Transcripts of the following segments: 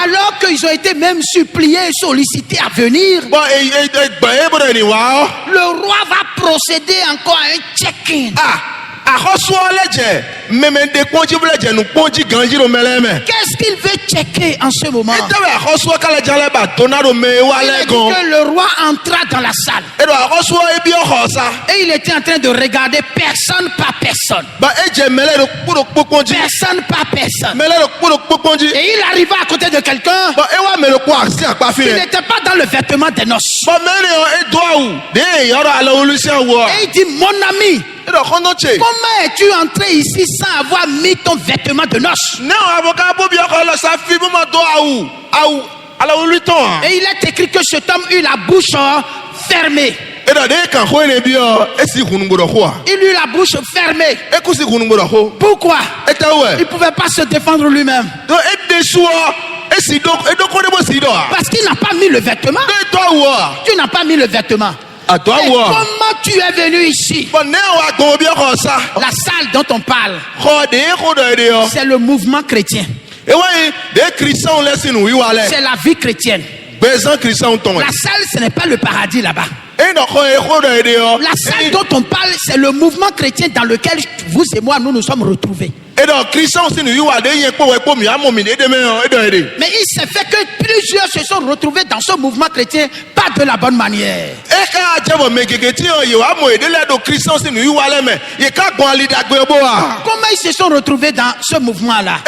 Alors qu'ils ont été même suppliés, sollicités à venir, le roi va procéder encore à un check-in. Qu'est-ce qu'il veut checker en ce moment? Il a dit que le roi entra dans la salle et il était en train de regarder personne par personne. Personne par personne. Et il arriva à côté de quelqu'un. Il n'était pas dans le vêtement des noces. Et il dit, mon ami, comment es-tu entré ici sans avoir mis ton vêtement de noces? Et il est écrit que cet homme eut la bouche fermée. Il eut la bouche fermée. Pourquoi? Il ne pouvait pas se défendre lui-même. Parce qu'il n'a pas mis le vêtement. Tu n'as pas mis le vêtement. Et comment tu es venu ici? La salle dont on parle, c'est le mouvement chrétien. C'est la vie chrétienne. La salle, ce n'est pas le paradis là-bas. La salle dont on parle, c'est le mouvement chrétien dans lequel vous et moi, nous nous sommes retrouvés. Mais il s'est fait que plusieurs se sont retrouvés dans ce mouvement chrétien pas de la bonne manière. Comment ils se sont retrouvés dans ce mouvement-là?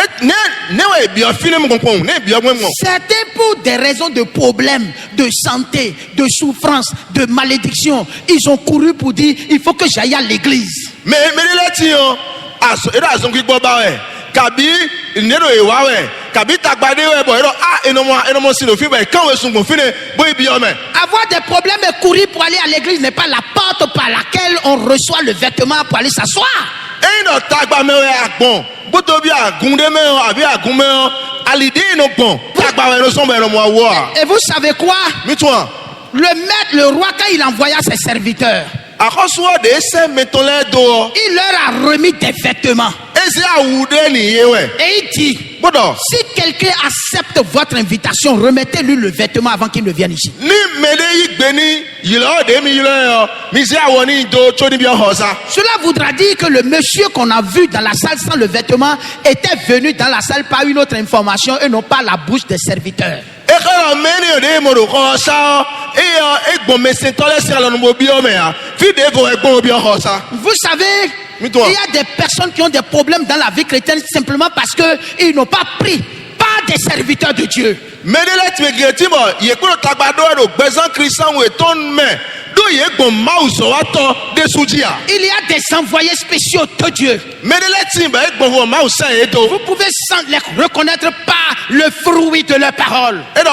Certains, pour des raisons de problèmes, de santé, de souffrance, de malédiction, ils ont couru pour dire il faut que j'aille à l'église. Avoir des problèmes et courir pour aller à l'église n'est pas la porte par laquelle on reçoit le vêtement pour aller s'asseoir. Et vous savez quoi? Le maître, le roi, quand il envoya ses serviteurs, il leur a remis des vêtements. Et il dit, si quelqu'un accepte votre invitation, remettez-lui le vêtement avant qu'il ne vienne ici. Cela voudra dire que le monsieur qu'on a vu dans la salle sans le vêtement était venu dans la salle par une autre information et non pas la bouche des serviteurs. Vous savez, il y a des personnes qui ont des problèmes dans la vie chrétienne simplement parce qu'ils n'ont pas pris par des serviteurs de Dieu. Il y a des envoyés spéciaux de Dieu. Vous pouvez les reconnaître par le fruit de leur parole. Il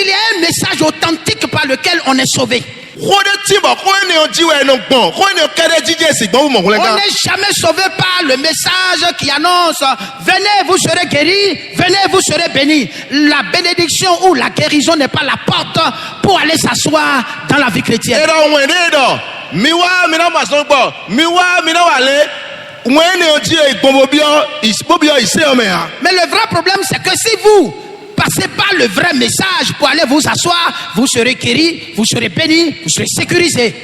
y a un message authentique par lequel on est sauvé. On n'est jamais sauvé par le message qui annonce venez vous serez guéris, venez vous serez bénis. La bénédiction ou la guérison n'est pas la porte pour aller s'asseoir dans la vie chrétienne. Mais le vrai problème c'est que si vous passez par le vrai message pour aller vous asseoir, vous serez guéri, vous serez béni, vous serez sécurisé.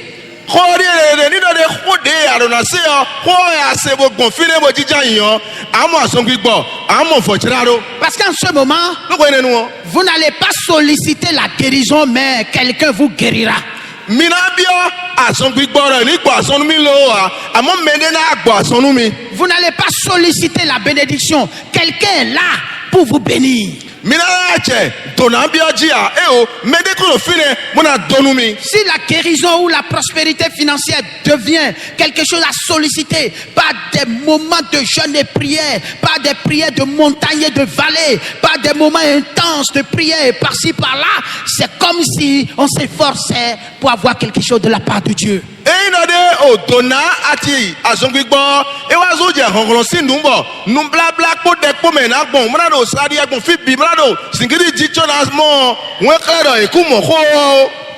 Parce qu'en ce moment, vous n'allez pas solliciter la guérison, mais quelqu'un vous guérira. Vous n'allez pas solliciter la bénédiction, quelqu'un est là pour vous bénir. Si la guérison ou la prospérité financière devient quelque chose à solliciter par des moments de jeûne et prière, par des prières de montagne et de vallée, par des moments intenses de prière par-ci par-là, c'est comme si on s'efforçait pour avoir quelque chose de la part de Dieu.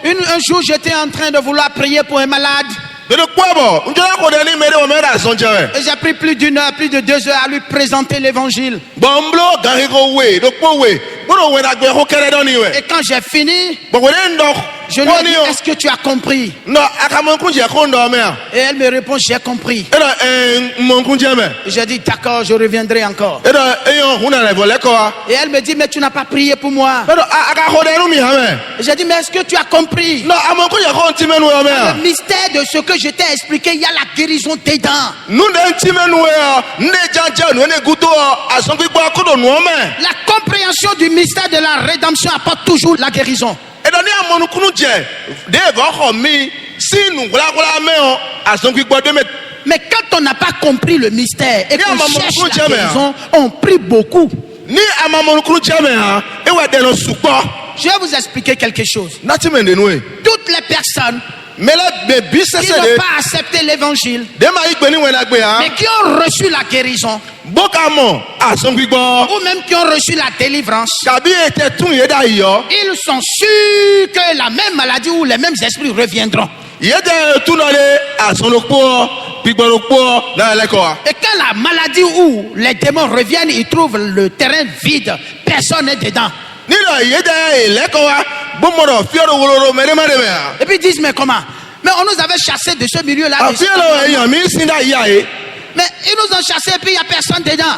Un jour, j'étais en train de vouloir prier pour un malade. de le kwabo njona ko de ni mere o mera sonje Et j'ai pris plus d'une heure, plus de 2 heures à lui présenter l'évangile. bomblo gahi ko we do po we bono we na gbe ko kere do ni we Et quand j'ai fini, bo we ndo je lui ai dit, est-ce que tu as compris? no akamon kunje ko ndo me Et elle me répond, j'ai compris. mon kunje me J'ai dit, d'accord, je reviendrai encore. eyo huna le vole ko Et elle me dit, mais tu n'as pas prié pour moi. aka ko de mi ha me Et j'ai dit, mais est-ce que tu as compris? no amon kunje ko ntimenu me Le mystère de ce que je t'ai expliqué, il y a la guérison des dents. nu de ntimenu we ne janja nu ne guto ason gbigbo akodo nu me La compréhension du mystère de la rédemption apporte toujours la guérison. ni amonu kunu je de vo ko mi sinu gula me o ason gbigbo de me Mais quand on n'a pas compris le mystère et qu'on maman, cherche vous la jamais, guérison, on prie beaucoup. ni amamonu kunu je me ha e we de no supo Je vais vous expliquer quelque chose. nati me de nu e Toutes les personnes mais la baby qui sese n'ont de pas accepté l'évangile, de ma igbe ni we na gbe ha mais qui ont reçu la guérison, boka mo ason gbigbo ou même qui ont reçu la délivrance, tàbí ete tún yé da yo ils sont sûrs que la même maladie ou les mêmes esprits reviendront. yé de tún lọ lé ason lo po gbigbo lo po na le ko Et quand la maladie ou les démons reviennent, ils trouvent le terrain vide, personne n'est dedans. ni lo yé de le ko wa bo mo do fi oro woloro me de ma de me ha Et puis ils disent, mais comment? Mais on nous avait chassés de ce milieu-là. a fi lo eyan mi sin da ya e Mais ils nous ont chassés et puis il n'y a personne dedans.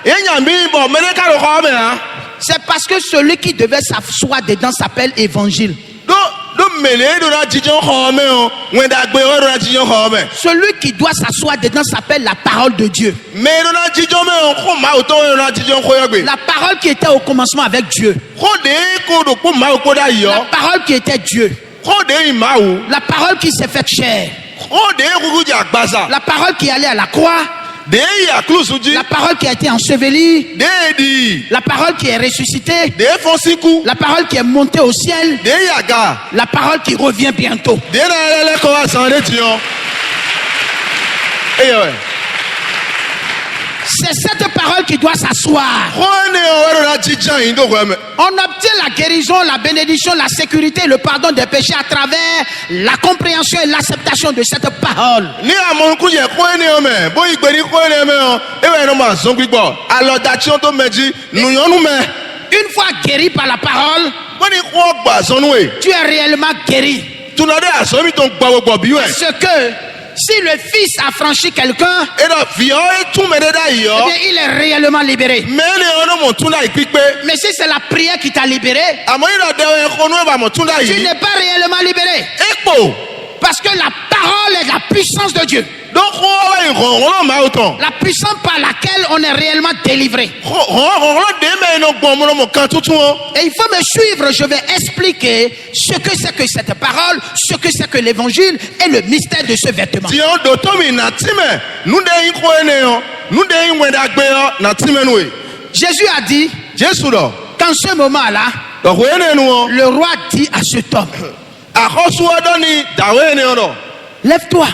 eyan mi bo me de ka lo ko me ha C'est parce que celui qui devait s'asseoir dedans s'appelle évangile. do mele do na jijon ko me o wen da gbe o do na jijon ko me Celui qui doit s'asseoir dedans s'appelle la parole de Dieu. me do na jijon me o ko ma o to do na jijon ko yo gbe La parole qui était au commencement avec Dieu. ko de ko do ko ma o ko da yo La parole qui était Dieu. ko de ma o La parole qui s'est faite chair. ko de ku ja gbasa La parole qui allait à la croix. de ya klusuji La parole qui a été ensevelie. de di La parole qui est ressuscitée. de fonsiku La parole qui est montée au ciel. de ya ga La parole qui revient bientôt. de na le ko asan de ti o eyo C'est cette parole qui doit s'asseoir. ko ne o ro na jijan yin do ko me On obtient la guérison, la bénédiction, la sécurité, le pardon des péchés à travers la compréhension et l'acceptation de cette parole. ni amon ku je ko ne o me bo igbe ni ko ne me o e we no ma son gbigbo alo da ti o to meji nu yon nu me Une fois guéri par la parole, bo ni ko gba sonu e tu es réellement guéri. tu na de aso mi to gba gbogbo bi we Parce que si le Fils a franchi quelqu'un, e do fi o e tun me de da eh yo bien, il est réellement libéré. me ne ono mo tun da ipipe Mais si c'est la prière qui t'a libéré, amo iro de o ko nu e ba mo tun da tu yi n'es pas réellement libéré. epo Parce que la parole est la puissance de Dieu. donc ko wa ro ro ma o ton La puissance par laquelle on est réellement délivré. ro de me no gbo mo kan tutun o Et il faut me suivre, je vais expliquer ce que c'est que cette parole, ce que c'est que l'évangile et le mystère de ce vêtement. ti o do to mi na ti me nu de yin ko ene o nu de yin we da gbe o na ti me nu e Jésus a dit Jesu do qu'en ce moment-là, do ko ene nu o le roi dit à cet homme, akosu odo ni dawe ene o do lève-toi.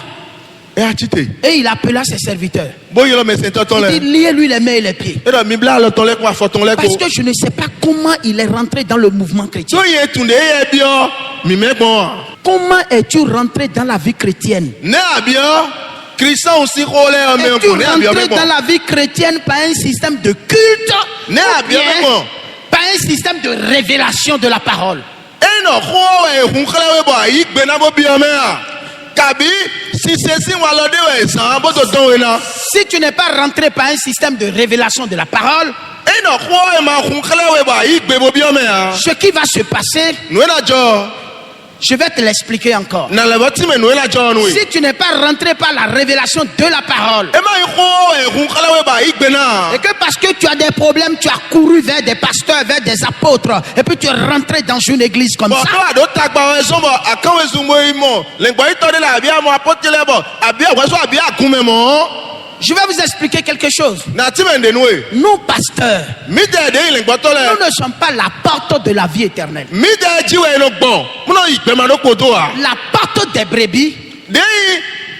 e a ti te Et il appela ses serviteurs. bo yo lo me se to ton Il dit, le liez-lui les mains et les pieds. e do mi bla lo ton le ko afo ton le ko Parce que je ne sais pas comment il est rentré dans le mouvement chrétien. so ye tun de ye bi o mi me gbon Comment es-tu rentré dans la vie chrétienne? ne abi o Christian o si ko le o me Es-tu ko ne abi o me rentré dans gbon la vie chrétienne par un système de culte ne ou abi o me bien gbon par un système de révélation de la parole? e no ko e hun kala we bo ayi gbe na bo bi o me a kabi si se si wa lo de we san bo to don we na Si tu n'es pas rentré par un système de révélation de la parole, e no ko e ma hun kala we bo ayi gbe bo bi o me a ce qui va se passer, nu na jo je vais te l'expliquer encore. na le bo ti me nu na jo nu e Si tu n'es pas rentré par la révélation de la parole, e ma yi ko e hun kala we bo ayi gbe na et que parce que tu as des problèmes, tu as couru vers des pasteurs, vers des apôtres, et puis tu es rentré dans une église comme bon ça, to ado tagba we so bo akan we sun mo yi mo le gbo yi to de la abi amo apotele bo abi awe so abi akun me mo je vais vous expliquer quelque chose. na ti me de nu e Nous, pasteurs, mi de de ile gbo to le nous ne sommes pas la porte de la vie éternelle. mi de ji we no gbon mo no igbe ma do ko to a La porte des brebis, de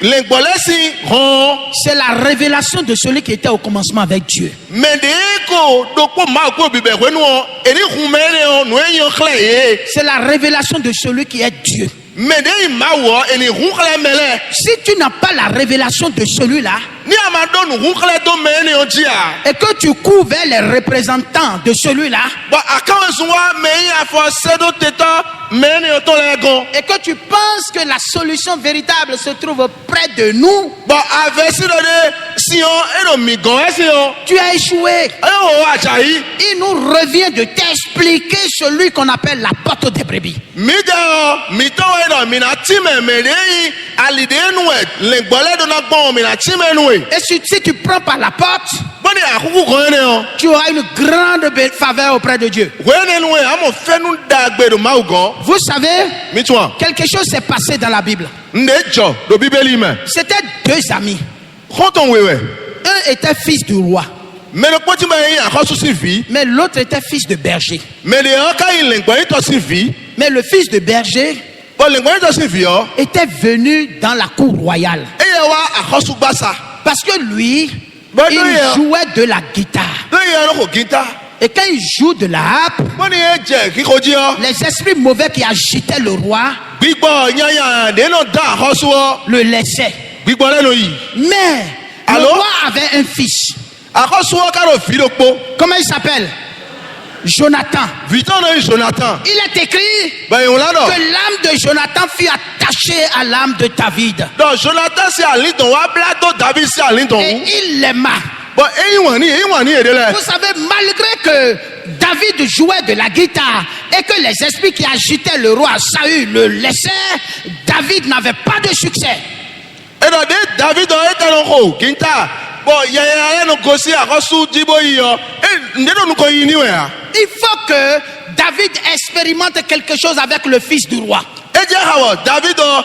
le gbo lesin hon c'est la révélation de celui qui était au commencement avec Dieu. me de ko do ko ma ko bi be we nu o eni hun me ne o nu e yan kle ye C'est la révélation de celui qui est Dieu. mais de mawo eni hunkle mele Si tu n'as pas la révélation de celui-là ni amado nu hunkle do me eni ojia et que tu cours vers les représentants de celui-là ba akawe sunwa me afo sedo teta me eni oto lego et que tu penses que la solution véritable se trouve près de nous, ba avesi do de sion eno migon esion tu as échoué. ayo ajayi Il nous revient de t'expliquer celui qu'on appelle la porte des brebis. mida mito eno mina time me de alide nu lengbole do na gbon mina time nu Et si tu prends par la porte, boni akuku ko ene o tu auras une grande faveur auprès de Dieu. wene nu amo fenu dagbe do maugon Vous savez, mitwa quelque chose s'est passé dans la Bible. ndejo do bibeli me C'était deux amis. konton wewe Un était fils du roi, mais le petit me yin akosu si vi mais l'autre était fils de berger. mais le aka yin lengbo ito si vi Mais le fils de berger bo lengbo ito si vi o était venu dans la cour royale. eye wa akosu gbasa Parce que lui, Bon, il oui, hein. jouait de la guitare. do yin no ko ginta Et quand il joue de la harpe, boni e je kiko ji o les esprits mauvais qui agitaient le roi gbigbo yanya de no da akosu o le laissaient. gbigbo lenu yi Mais le Allô? roi avait un fils. akosu o karo fi do po Comment il s'appelle? Jonathan. viton no Jonathan Il est écrit ba yin la do que l'âme de Jonathan fut attachée à l'âme de David. donc Jonathan si alidon wa blado David si alidon Et il l'aima. bon eyin wani edele Vous savez, malgré que David jouait de la guitare et que les esprits qui agitaient le roi Saül le laissaient, David n'avait pas de succès. eno de David o etano ko ginta bon yaya no gosi akosu jibo yi o ndedo nu ko yi ni we a Il faut que David expérimente quelque chose avec le fils du roi. eje hawo David o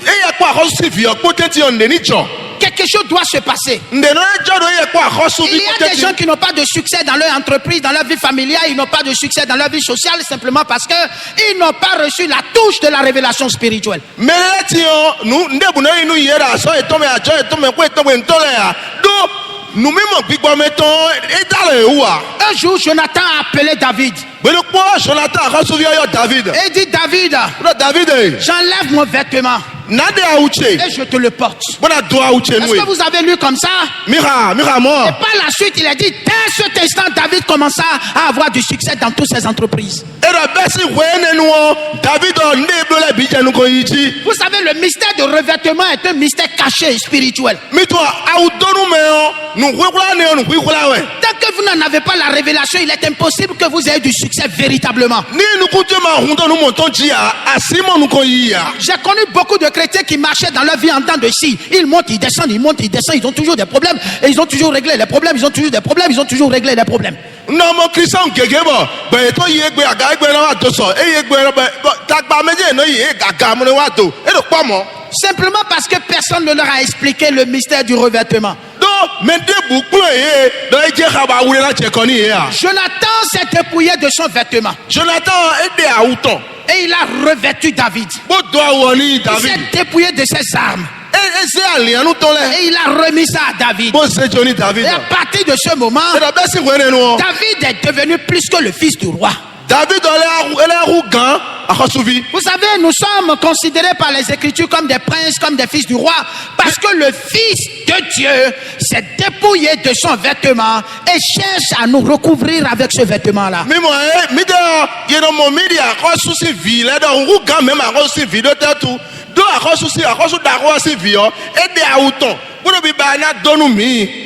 eye po akosu si vi o po tenti on de ni cho Quelque chose doit se passer. ndeno ejo do eye po akosu Il bi y a des gens qui n'ont pas de succès dans leur entreprise, dans leur vie familiale, ils n'ont pas de succès dans leur vie sociale simplement parce qu'ils n'ont pas reçu la touche de la révélation spirituelle. melele ti o nu ndebu no inu yera so eto me ajo eto me ko eto me ntole a do nu mimo gbigbo me ton etale ewa Un jour, Jonathan a appelé David gbelu po Jonathan akosu vi oyo David et dit, David, do David j'enlève mon vêtement nade auche et je te le porte. bona do auche Est-ce nu que vous avez lu comme ça? mira mo Et par la suite, il a dit, dès cet instant, David commença à avoir du succès dans toutes ses entreprises. ero besi wene nu o David o ndeblo le bi jenu ko yi ti Vous savez, le mystère de revêtement est un mystère caché et spirituel. mito awudonu me o nu kwekula ne o nu kwekula we Tant que vous n'en avez pas la révélation, il est impossible que vous ayez du succès véritablement. ni nu kuje ma hundo nu monton ji a asimo nu ko yi ya J'ai connu beaucoup de chrétiens qui marchaient dans leur vie en temps de scie. Ils montent, ils descendent, ils montent, ils descendent. Ils ont toujours des problèmes et ils ont toujours réglé les problèmes. Ils ont toujours des problèmes, ils ont toujours réglé les problèmes. na mo Christian gege bo be to yi egbe aga egbe na wa to so e egbe be tagba meje no yi gaga mo ne wa to e do po mo Simplement parce que personne ne leur a expliqué le mystère du revêtement. do me debu ku e do e je khaba wure la che koni ya Jonathan s'est dépouillé de son vêtement Jonathan e de awuton et il a revêtu David. bo do awoni Il David s'est dépouillé de ses armes e se alianu to le et il a remis ça à David. bo se joni David Et à partir de ce moment, ero besi wene nu o David est devenu plus que le fils du roi. David ele aru gan akosuvi Vous savez, nous sommes considérés par les Écritures comme des princes, comme des fils du roi, parce que le Fils de Dieu s'est dépouillé de son vêtement et cherche à nous recouvrir avec ce vêtement-là. mimo mi de yeno mo mi di akosusi vi le do ru gan me ma akosusi vi do tetu do akosusi akosu da ko si vi o e de awuton bo do bi ba na donu mi